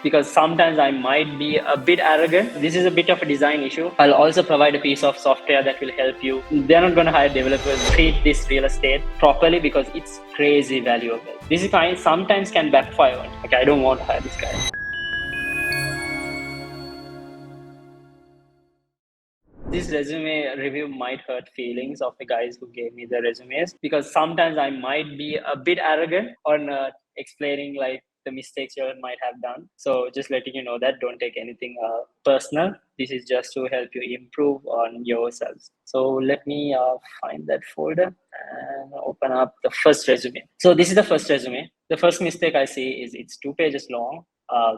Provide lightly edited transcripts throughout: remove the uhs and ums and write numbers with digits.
because sometimes I might be a bit arrogant. This is a bit of a design issue. I'll also provide a piece of software that will help you. They're not going to hire developers. Treat this real estate properly because it's crazy valuable. This is fine. Sometimes can backfire. Okay, I don't want to hire this guy. This resume review might hurt feelings of the guys who gave me the resumes, because sometimes I might be a bit arrogant on explaining like the mistakes you might have done. So just letting you know that don't take anything personal. This is just to help you improve on yourselves. So let me find that folder and open up the first resume. So this is the first resume. The first mistake I see is it's 2 pages long.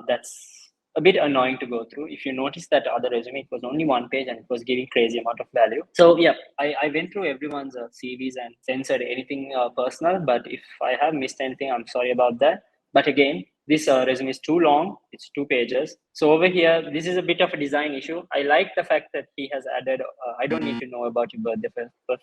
That's a bit annoying to go through. If you notice that other resume, it was only 1 page and it was giving crazy amount of value. So yeah, I went through everyone's CVs and censored anything personal. But if I have missed anything, I'm sorry about that. But again, this resume is too long. It's 2 pages. So over here, this is a bit of a design issue. I like the fact that he has added, I don't need to know about your birthday.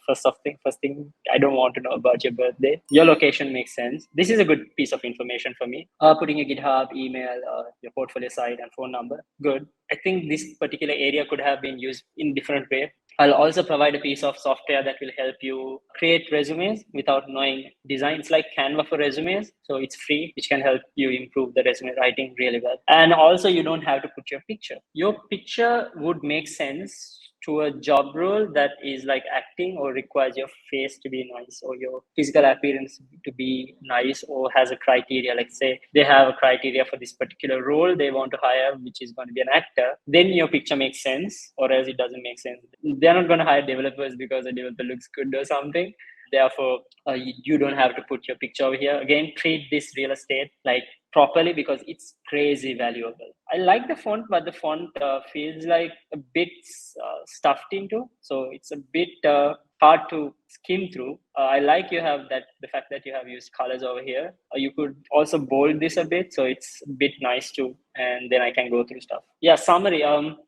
First thing, I don't want to know about your birthday. Your location makes sense. This is a good piece of information for me. Putting a GitHub, email, your portfolio site and phone number. Good. I think this particular area could have been used in different way. I'll also provide a piece of software that will help you create resumes without knowing design. It's like Canva for resumes. So it's free, which can help you improve the resume writing really well. And also you don't have to put your picture. Your picture would make sense to a job role that is like acting or requires your face to be nice or your physical appearance to be nice or has a criteria. Like say they have a criteria for this particular role they want to hire, which is going to be an actor, then your picture makes sense, or else it doesn't make sense. They're not going to hire developers because a developer looks good or something. Therefore, you don't have to put your picture over here. Again, treat this real estate like properly because it's crazy valuable. I like the font, but the font feels like a bit stuffed into. So it's a bit hard to skim through. I like you have that the fact that you have used colors over here. You could also bold this a bit, so it's a bit nice too. And then I can go through stuff. Yeah, summary.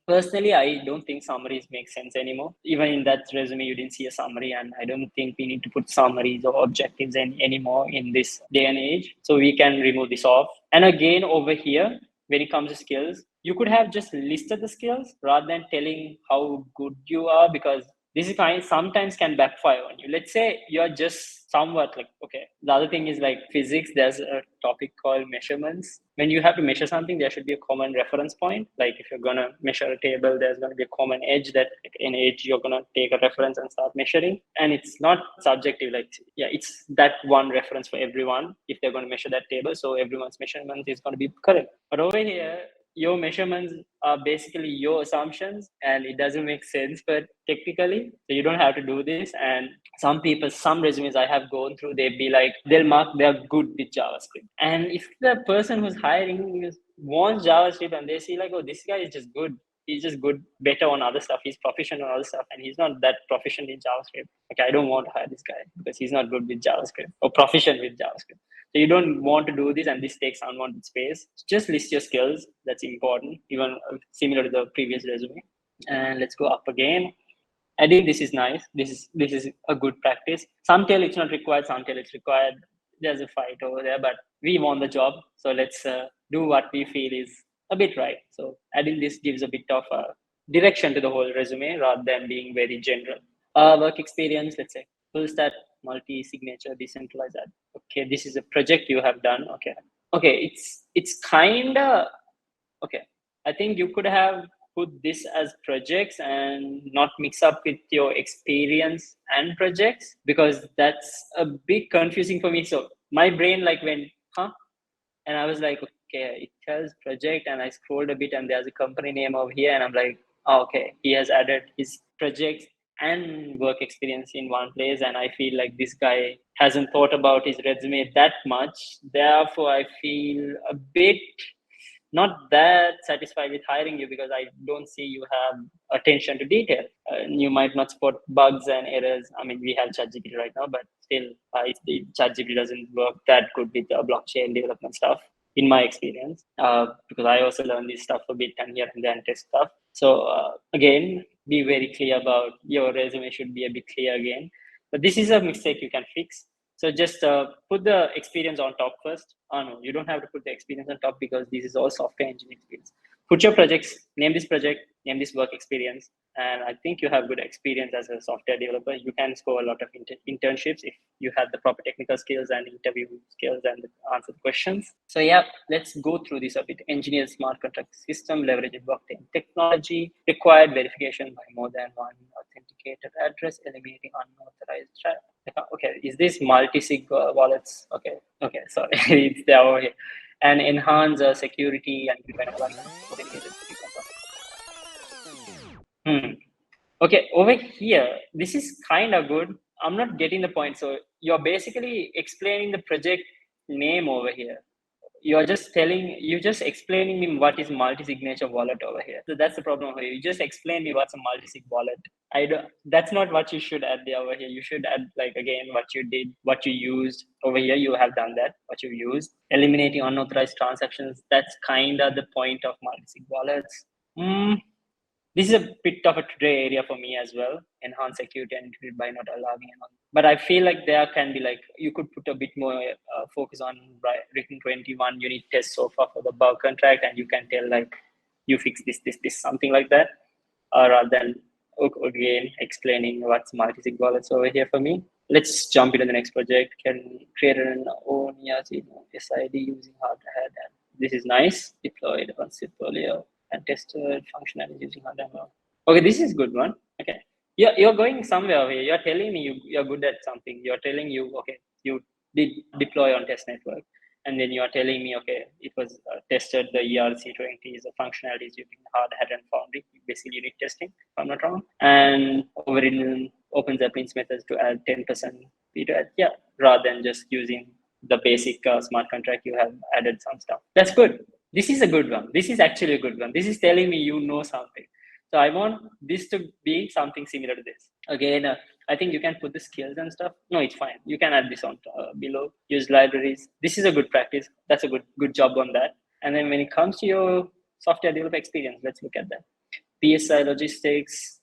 Personally, I don't think summaries make sense anymore. Even in that resume, you didn't see a summary, and I don't think we need to put summaries or objectives anymore in this day and age. So we can remove this off. And again, over here, when it comes to skills, you could have just listed the skills rather than telling how good you are, because this is kind sometimes can backfire on you. Let's say you're just somewhat like, okay, the other thing is like physics, there's a topic called measurements. When you have to measure something, there should be a common reference point. Like if you're gonna measure a table, there's gonna be a common edge that in edge you're gonna take a reference and start measuring. And it's not subjective, like yeah, it's that one reference for everyone if they're gonna measure that table. So everyone's measurement is gonna be correct. But over here, your measurements are basically your assumptions and it doesn't make sense but technically, so you don't have to do this. And some resumes I have gone through, they'd be like, they'll mark they're good with JavaScript, and if the person who's hiring wants JavaScript and they see like, oh, this guy is just good, he's just good, better on other stuff, he's proficient on other stuff, and he's not that proficient in JavaScript. Okay, I don't want to hire this guy because he's not good with JavaScript or proficient with JavaScript. So you don't want to do this, and this takes unwanted space. Just list your skills. That's important, even similar to the previous resume. And let's go up again. Adding this is nice. This is a good practice. Some tell it's not required. Some tell it's required. There's a fight over there, but we want the job, so let's do what we feel is a bit right. So adding this gives a bit of direction to the whole resume rather than being very general. Work experience, let's say full stack, multi-signature, decentralized. Okay, this is a project you have done. Okay, it's kind of okay. I think you could have put this as projects and not mix up with your experience and projects, because that's a bit confusing for me. So my brain like went, huh? And I was like, okay, it tells project, and I scrolled a bit and there's a company name over here, and I'm like, oh, okay, he has added his projects and work experience in one place, and I feel like this guy hasn't thought about his resume that much. Therefore, I feel a bit not that satisfied with hiring you, because I don't see you have attention to detail. You might not spot bugs and errors. I mean, we have ChatGPT right now, but still, ChatGPT doesn't work that good with blockchain development stuff, in my experience, because I also learned this stuff a bit and here and there and test stuff. So again, be very clear about your resume should be a bit clear again. But this is a mistake you can fix. So just put the experience on top first. Oh no, you don't have to put the experience on top because this is all software engineering experience. Put your projects, name this project, name this work experience, and I think you have good experience as a software developer. You can score a lot of internships if you have the proper technical skills and interview skills and answer the questions. So yeah, let's go through this a bit. Engineer smart contract system, leveraging blockchain technology, required verification by more than one authenticated address, eliminating unauthorized traffic. Okay, is this multi-sig wallets? Okay, sorry, it's there over here. And enhance security and Okay, over here, this is kind of good. I'm not getting the point. So you're basically explaining the project name over here. You're just explaining me what is multi-signature wallet over here. So that's the problem over here. You just explain me what's a multi-sig wallet. I don't, that's not what you should add there over here. You should add like again what you did, what you used over here. You have done that, what you used. Eliminating unauthorized transactions. That's kind of the point of multi-sig wallets. This is a bit of a gray area for me as well. Enhance security and by not allowing and all. But I feel like there can be like you could put a bit more focus on written 21 unit tests so far for the bug contract, and you can tell like you fix this something like that, rather than again explaining what's multi-sig wallets over here for me. Let's jump into the next project. Can create an own SID using hardware, and this is nice. Deployed on portfolio and tested functionality using hardware. Okay, this is good one. Okay, you're going somewhere over here. You're telling me you're good at something. You're telling you okay, you did deploy on test network, and then you are telling me okay, it was tested the ERC20 the functionalities using hard hat and foundry, basically unit testing if I'm not wrong, and overridden opens up ins methods to add 10% feedback, yeah, rather than just using the basic smart contract. You have added some stuff. That's good. This is a good one. This is actually a good one. This is telling me you know something. So I want this to be something similar to this. Again, I think you can put the skills and stuff. No, it's fine. You can add this on below. Use libraries. This is a good practice. That's a good job on that. And then when it comes to your software developer experience, let's look at that. PSI logistics.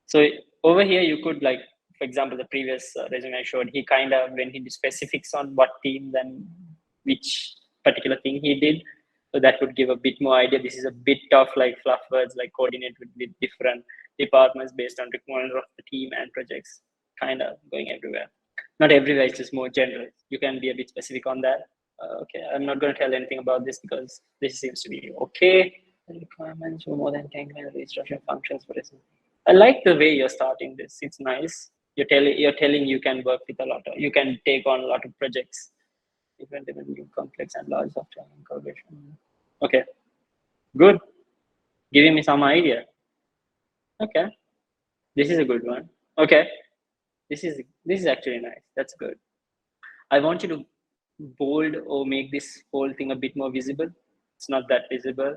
So over here, you could like, for example, the previous resume I showed, he kind of went into specifics on what teams and which particular thing he did. So that would give a bit more idea. This is a bit of like fluff words, like coordinate with different departments based on requirements of the team and projects, kind of going everywhere. Not everywhere, it's just more general. You can be a bit specific on that. Okay, I'm not going to tell anything about this because this seems to be okay. The requirements for more than 10 registration functions for example. I like the way you're starting this. It's nice. You're telling you can work with a lot of, you can take on a lot of projects, different new complex and large software incorporation. Okay, good. Giving me some idea. Okay, this is a good one. Okay, this is actually nice. That's good. I want you to bold or make this whole thing a bit more visible. It's not that visible.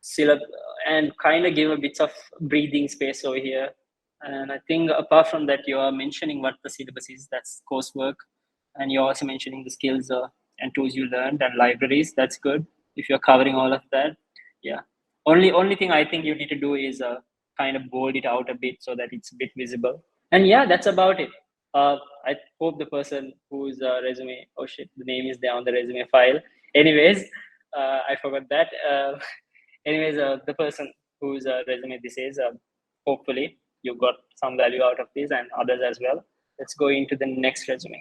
Still, and kind of give a bit of breathing space over here. And I think apart from that, you are mentioning what the syllabus is. That's coursework, and you're also mentioning the skills and tools you learned and libraries. That's good. If you're covering all of that, yeah. Only thing I think you need to do is kind of bold it out a bit so that it's a bit visible. And yeah, that's about it. I hope the person whose resume, oh shit, the name is there on the resume file. Anyways, I forgot that. Anyways, the person whose resume this is, hopefully you got some value out of this and others as well. Let's go into the next resume.